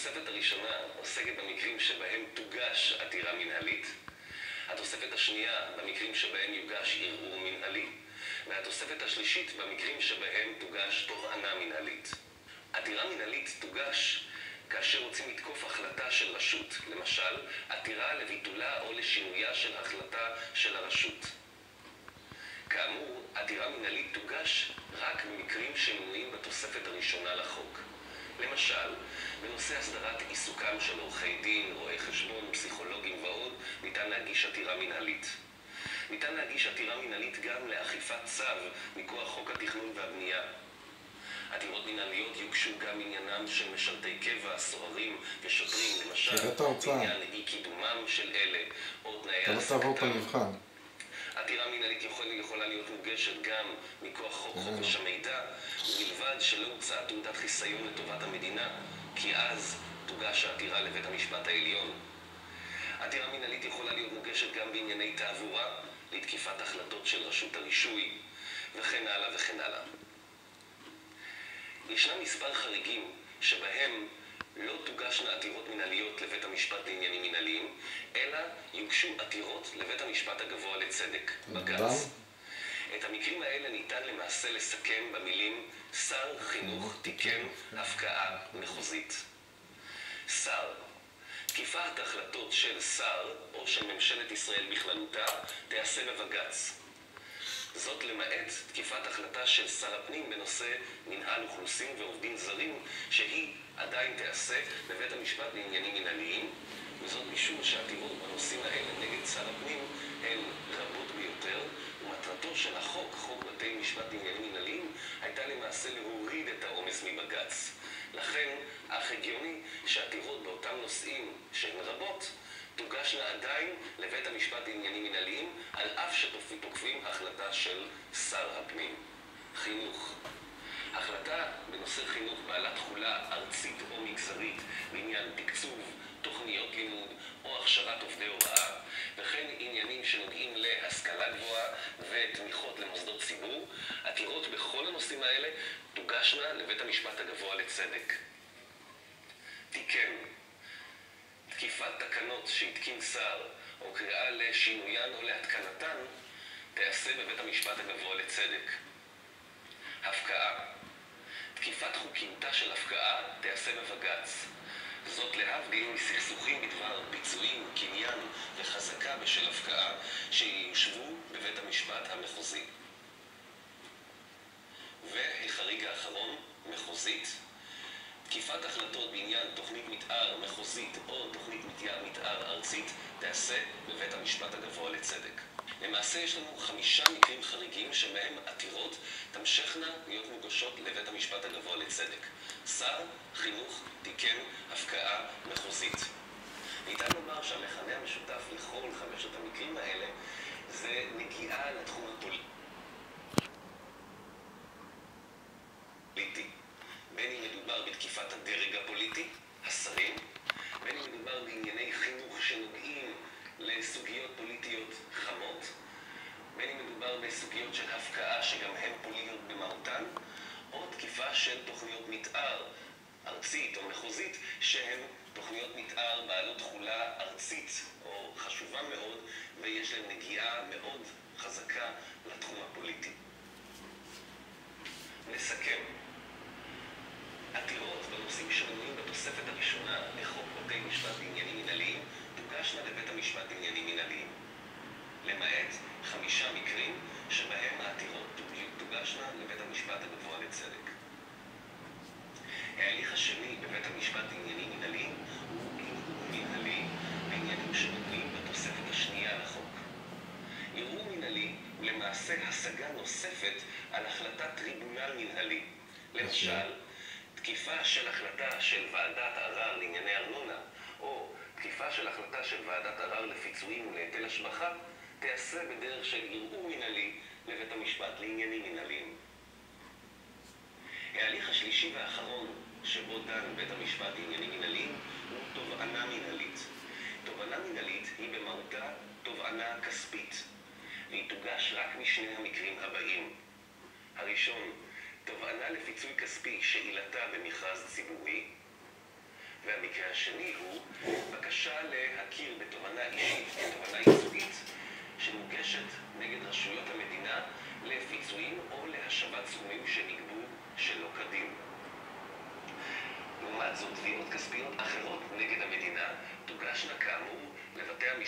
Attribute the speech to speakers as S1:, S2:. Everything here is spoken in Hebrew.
S1: התוספת הראשונה עוסקת במקרים שבהם תוגש עתירה מנהלית. התוספת השנייה במקרים שבהם יוגש ערעור מנהלי. והתוספת השלישית במקרים שבהם תוגש תובענה מנהלית. עתירה מנהלית תוגש כאשר רוצים לתקוף החלטה של רשות, למשל, עתירה לביטולה או לשינויה של החלטה של הרשות. כאמור, עתירה מנהלית תוגש רק במקרים שמנויים בתוספת הראשונה לחוק. למשל, בנושא הסדרת עיסוקם של עורכי דין, רואי חשבון, פסיכולוגים ועוד, ניתן להגיש עתירה מנהלית. ניתן להגיש עתירה מנהלית גם לאכיפת צו מכוח חוק התכנון והבנייה. עתירות מנהליות יוגשו גם עניינם של משרתי קבע, סוהרים ושוטרים, למשל, בעניין אי קידומם של אלה, או תנאי העסקתם. עתירה מנהלית יכולה להיות מוגשת גם מכוח חוק חופש המידע, ובלבד שלא הוצאה תעודת חיסיון לטובת המדינה, כי אז תוגש העתירה לבית המשפט העליון. עתירה מנהלית יכולה להיות מוגשת גם בענייני תעבורה, לתקיפת החלטות של רשות הרישוי, וכן הלאה וכן הלאה. ישנם מספר חריגים שבהם לא תוגשנה עתירות מנהליות לבית המשפט לעניינים מנהליים, אלא יוגשו עתירות לבית המשפט הגבוה לצדק, בג"ץ. את המקרים האלה ניתן למעשה לסכם במילים שר חינוך תיקן הפקעה מחוזית. שר. תקיפת החלטות של שר או של ממשלת ישראל בכללותה תיעשה בבג"ץ. זאת למעט תקיפת החלטה של שר הפנים בנושא מנהל אוכלוסין ועובדים זרים, שהיא עדיין תיעשה בבית המשפט לעניינים מנהליים, וזאת משום שהעתירות בנושאים האלה נגד שר הפנים הן רבות ביותר, ומטרתו של החוק, חוק בתי משפט לעניינים מנהליים, הייתה למעשה להוריד את העומס מבג"ץ. לכן, אך הגיוני שהעתירות באותם נושאים שהן רבות תוגשנה עדיין לבית המשפט לעניינים מנהליים, על אף שתוקפים החלטה של שר הפנים. חינוך. החלטה בנושא חינוך בעלת תחולה ארצית או מגזרית בעניין תקצוב, תוכניות לימוד או הכשרת עובדי הוראה, וכן עניינים שנוגעים להשכלה גבוהה ותמיכות למוסדות ציבור, עתירות בכל הנושאים האלה תוגשנה לבית המשפט הגבוה לצדק. תיקן. תקיפת תקנות שהתקין שר או קריאה לשינוין או להתקנתן תיעשה בבית המשפט הגבוה לצדק. הפקעה. תקיפת חוקיותה של הפקעה תיעשה בבג"ץ. זאת להבדיל מסכסוכים בדבר פיצויים, קניין וחזקה בשל הפקעה שיושבו בבית המשפט המחוזי. והחריג האחרון, מחוזית. תקיפת החלטות בעניין תוכנית מתאר מחוזית או תוכנית מתאר ארצית תיעשה בבית המשפט הגבוה לצדק. למעשה יש לנו 5 מקרים חריגים שבהם עתירות תמשכנה להיות מוגשות לבית המשפט הגבוה לצדק. שר, חינוך, תיקן, הפקעה, מחוזית. ניתן לומר שהמכנה המשותף לכל 5 המקרים האלה זה נגיעה לתחום הפוליטי. בין אם מדובר בתקיפת הדרג הפוליטי, השרים, בין אם מדובר בענייני חינוך שנוגעים לסוגיות פוליטיות חמות, בין אם מדובר בסוגיות של הפקעה שגם הן פוליטיות במהותן, או תקיפה של תוכניות מתאר ארצית או מחוזית שהן תוכניות מתאר בעלות תחולה ארצית או חשובה מאוד ויש להן נגיעה מאוד חזקה לתחום הפוליטי. נסכם. עתירות בנושאים שמנויים בתוספת הראשונה לחוק בתי משפט לעניינים מנהליים תוגשנה לבית המשפט לעניינים מנהליים. למעט 5 מקרים שבהם העתירות תוגשנה לבית המשפט הגבוה לצדק. ההליך השני בבית המשפט לעניינים מנהליים הוא ערעור מנהלי בעניינים שמנויים בתוספת השנייה לחוק. ערעור מנהלי הוא למעשה השגה נוספת על החלטת טריבונל מנהלי. למשל, תקיפה של החלטה של ועדת ערר לענייני ארנונה, או תקיפה של החלטה של ועדת ערר לפיצויים ולהיטל השבחה, תיעשה בדרך של ערעור מנהלי לבית המשפט לעניינים מנהליים. ההליך השלישי והאחרון שבו דן בית המשפט לעניינים מנהליים הוא תובענה מנהלית. תובענה מנהלית היא במהותה תובענה כספית, והיא תוגש רק משני המקרים הבאים. הראשון, תובענה לפיצוי כספי שעילתה במכרז ציבורי, והמקרה השני הוא בקשה להכיר בתובענה אישית כתובענה ייצוגית שמוגשת נגד רשויות המדינה לפיצויים או להשבת סכומים שנגבו שלא כדין. לעומת זאת, תביעות כספיות אחרות נגד המדינה תוגשנה כאמור לבתי המשפט